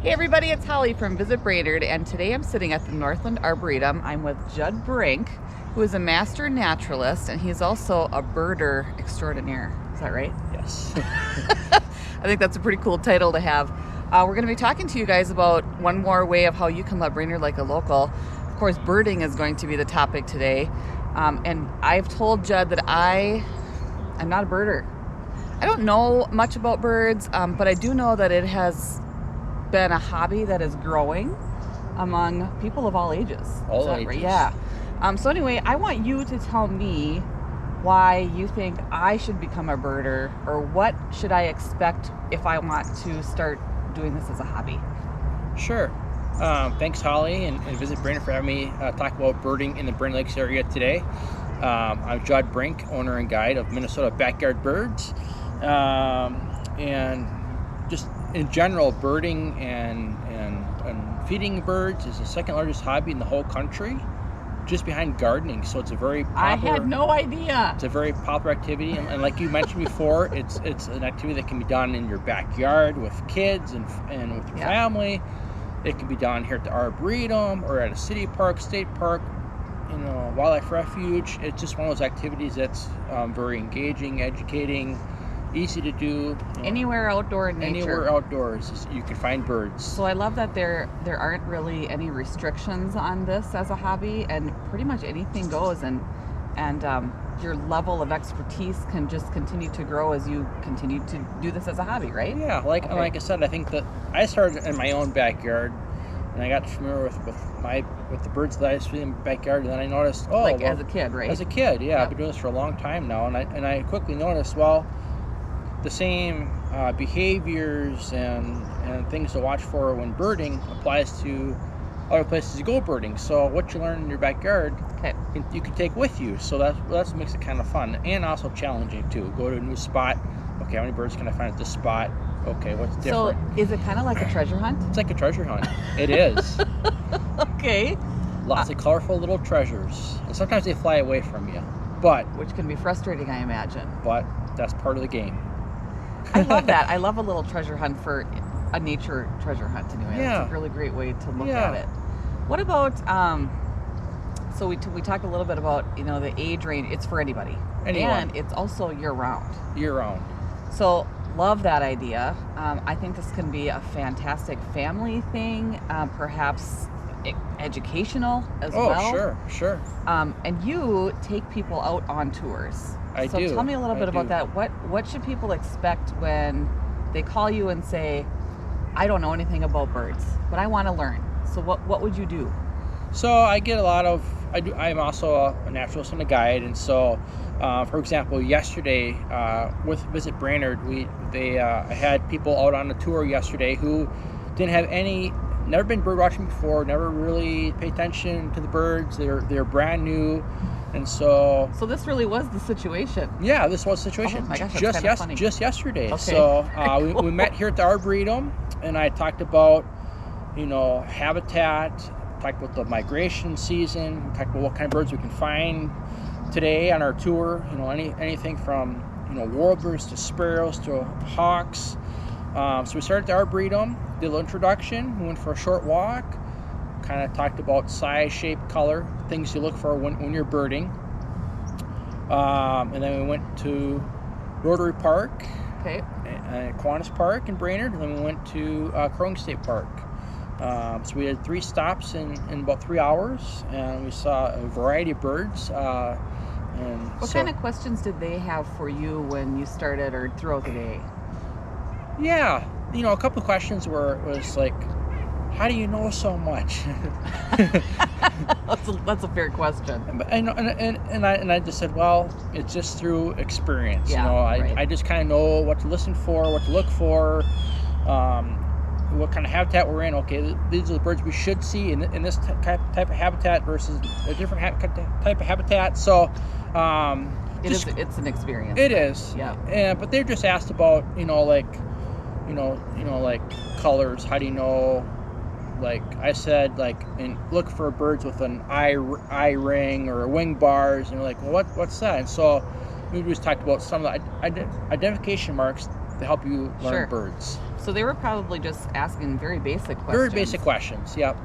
Hey everybody, it's Holly from Visit Brainerd, and today I'm sitting at the Northland Arboretum. I'm with Judd Brink, who is a Master Naturalist, and he's also a birder extraordinaire. Is that right? Yes. I think that's a pretty cool title to have. We're going to be talking to you guys about one more way of how you can love Brainerd like a local. Of course, birding is going to be the topic today, and I've told Judd that I'm not a birder. I don't know much about birds, but I do know that it has been a hobby that is growing among people of all ages. All ages. Right? Yeah. So anyway, I want you to tell me why you think I should become a birder, or what should I expect if I want to start doing this as a hobby. Sure. Thanks, Holly, and Visit Brainerd for having me talk about birding in the Brainerd Lakes area today. I'm Judd Brink, owner and guide of Minnesota Backyard Birds. And just in general, birding and feeding birds is the second largest hobby in the whole country, just behind gardening. So it's a very popular, I had no idea. It's a very popular activity, and like you mentioned before, it's an activity that can be done in your backyard with kids and with your family. It can be done here at the Arboretum or at a city park, state park, wildlife refuge. It's just one of those activities that's very engaging, educating, easy to do. Anywhere outdoor in nature. Anywhere outdoors, you can find birds. So I love that there aren't really any restrictions on this as a hobby, and pretty much anything goes, and your level of expertise can just continue to grow as you continue to do this as a hobby, right? Yeah, like I said, I think that I started in my own backyard, and I got familiar with the birds that I see in my backyard, and then I noticed, as a kid, right? As a kid, yeah. I've been doing this for a long time now, and I quickly noticed, the same behaviors and things to watch for when birding applies to other places you go birding. So what you learn in your backyard, you can take with you. So that's what makes it kind of fun and also challenging too. Go to a new spot. Okay, how many birds can I find at this spot? Okay, what's different? So is it kind of like a treasure hunt? It's like a treasure hunt. It is. Okay. Lots of colorful little treasures, and sometimes they fly away from you, which can be frustrating, I imagine. But that's part of the game. I love that. I love a little treasure hunt for a nature treasure hunt anyway. Yeah. It's a really great way to look at it. What about, so we talked a little bit about, the age range. It's for anybody. Anyone. And it's also year-round. Year-round. So love that idea. I think this can be a fantastic family thing, perhaps educational as well. Oh, sure. And you take people out on tours. So do. Tell me a little bit about that. What should people expect when they call you and say, I don't know anything about birds, but I want to learn. So what would you do? So I get a lot of, I'm also a naturalist and a guide. And so, for example, yesterday with Visit Brainerd, I had people out on a tour yesterday who didn't have never been bird watching before, never really pay attention to the birds. They're brand new. And so this really was the situation. Yeah, this was the situation. Oh my gosh, that's kind of funny. Just yesterday. Okay. So Cool. we met here at the Arboretum, and I talked about, habitat, talked about the migration season, talked about what kind of birds we can find today on our tour. Anything from warblers to sparrows to hawks. So we started at the Arboretum, did a little introduction, we went for a short walk. Kind of talked about size, shape, color, things you look for when you're birding. And then we went to Rotary Park, Kiwanis Park in Brainerd, and then we went to Crow State Park. So we had 3 stops in about 3 hours, and we saw a variety of birds. What kind of questions did they have for you when you started or throughout the day? Yeah, a couple of questions was like, how do you know so much? That's a fair question. And I just said, well, it's just through experience. Yeah, I just kind of know what to listen for, what to look for, what kind of habitat we're in. Okay, these are the birds we should see in this type of habitat versus a different type of habitat. So it's an experience. It is. Yeah. But they're just asked about like colors. How do you know? Like I said, look for birds with an eye ring or wing bars, and like, well, what's that? And so we just talked about some of the identification marks to help you learn birds. So they were probably just asking very basic questions. Very basic questions. Yep.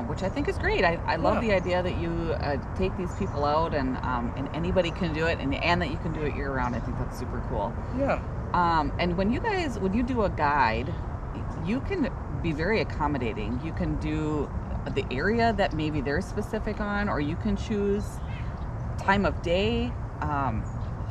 Which I think is great. I love the idea that you take these people out and anybody can do it, and that you can do it year round. I think that's super cool. Yeah. And when you do a guide, you can be very accommodating. You can do the area that maybe they're specific on, or you can choose time of day,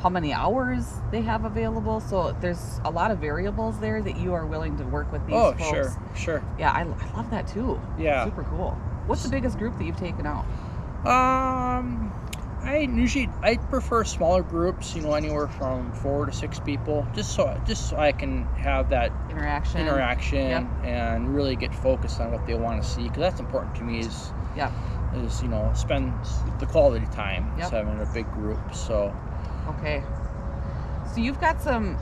how many hours they have available. So there's a lot of variables there that you are willing to work with these folks. Oh, sure. Yeah, I love that too. Yeah. Super cool. What's the biggest group that you've taken out? I prefer smaller groups, anywhere from 4 to 6 people, just so I can have that interaction yep. and really get focused on what they want to see, because that's important to me is spend the quality time yep. having a big group. So okay, so you've got some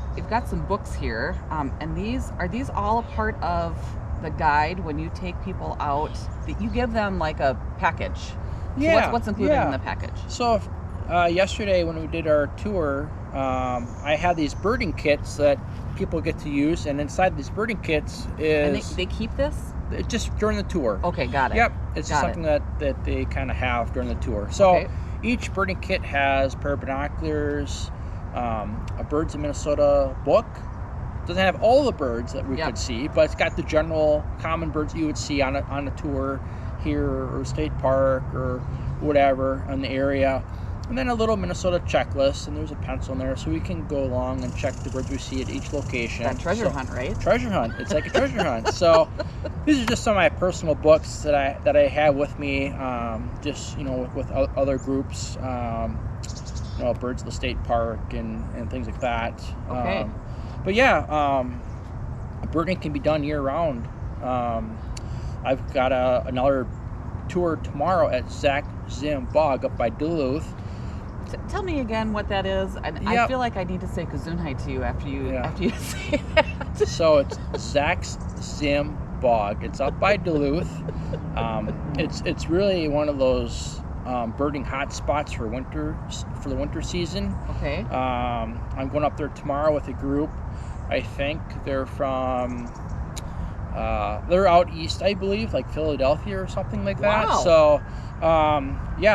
books here, and these all a part of the guide when you take people out, that you give them like a package. So what's included in the package? So yesterday when we did our tour, I had these birding kits that people get to use, and inside these birding kits is... And they keep this? Just during the tour. Okay, got it. Yep, it's just something that they kind of have during the tour. So each birding kit has a pair of binoculars, a Birds of Minnesota book. Doesn't have all the birds that we could see, but it's got the general common birds you would see on a tour here or state park or whatever in the area, and then a little Minnesota checklist, and there's a pencil in there so we can go along and check the birds we see at each location. That treasure hunt, right? Treasure hunt. It's like a treasure hunt. So these are just some of my personal books that I have with me, just with other groups, Birds of the State Park and things like that. Okay. But yeah, birding can be done year round. I've got another tour tomorrow at Zach Zim Bog up by Duluth. Tell me again what that is. I feel like I need to say Gesundheit to you after you say that. So it's Zach's Zim Bog. It's up by Duluth. It's really one of those birding hot spots for the winter season. Okay. I'm going up there tomorrow with a group. I think they're from they're out east, I believe, like Philadelphia or something like that. Wow. So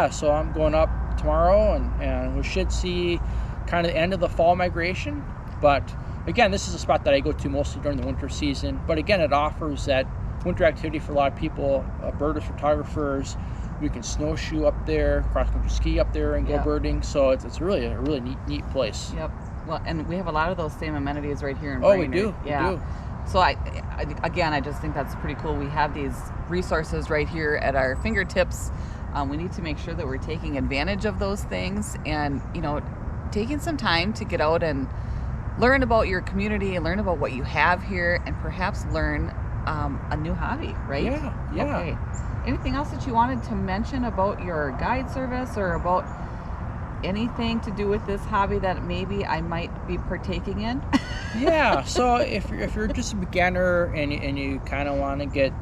so I'm going up tomorrow, and we should see kind of the end of the fall migration. But again, this is a spot that I go to mostly during the winter season. But again, it offers that winter activity for a lot of people, birders, photographers. We can snowshoe up there, cross-country ski up there, and go birding. So it's really a really neat place. Yep. Well, and we have a lot of those same amenities right here in Brainerd. We do. Yeah. We do. So I just think that's pretty cool. We have these resources right here at our fingertips. We need to make sure that we're taking advantage of those things, and taking some time to get out and learn about your community and learn about what you have here, and perhaps learn a new hobby, right? Yeah. Okay. Anything else that you wanted to mention about your guide service, or about anything to do with this hobby that maybe I might be partaking in? Yeah. So if you're just a beginner and you kind of want to get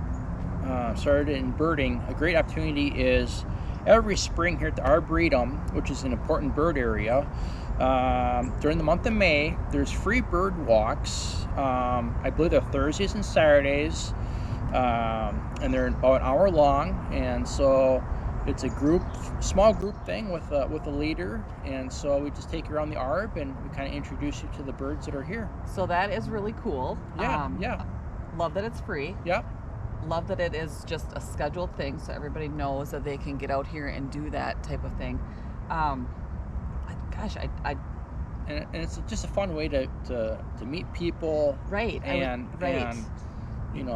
started in birding, a great opportunity is every spring here at the Arboretum, which is an important bird area. During the month of May, there's free bird walks. I believe they're Thursdays and Saturdays, and they're about an hour long. And so it's a small group thing with a leader, and so we just take you around the Arb and we kind of introduce you to the birds that are here. So that is really cool. Yeah. Love that it's free. Yep. Love that it is just a scheduled thing, so everybody knows that they can get out here and do that type of thing. And it's just a fun way to meet people. Right. And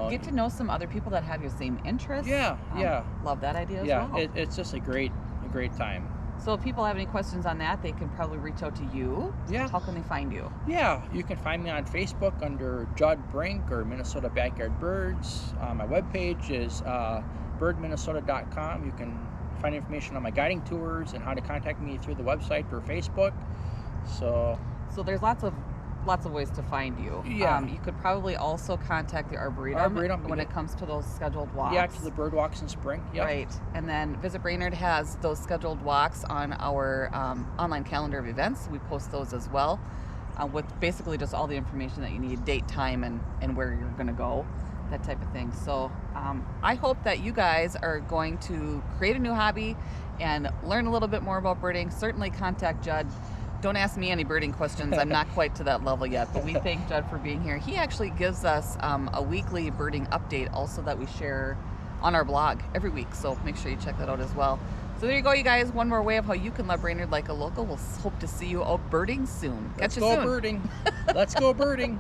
get to know some other people that have your same interests. Yeah. Love that idea as well. Yeah, it's just a great time. So if people have any questions on that, they can probably reach out to you. Yeah. How can they find you? Yeah, you can find me on Facebook under Judd Brink or Minnesota Backyard Birds. My webpage is birdminnesota.com. You can find information on my guiding tours and how to contact me through the website or Facebook. So there's lots of ways to find you. Yeah. You could probably also contact the Arboretum when it comes to those scheduled walks. Yeah, to the bird walks in spring. Yep. Right. And then Visit Brainerd has those scheduled walks on our online calendar of events. We post those as well. with basically just all the information that you need, date, time, and where you're going to go, that type of thing. So I hope that you guys are going to create a new hobby and learn a little bit more about birding. Certainly contact Judd. Don't ask me any birding questions. I'm not quite to that level yet, but we thank Judd for being here. He actually gives us a weekly birding update also that we share on our blog every week. So make sure you check that out as well. So there you go, you guys. One more way of how you can love Brainerd like a local. We'll hope to see you out birding soon. Catch you soon. Let's go birding. Let's go birding.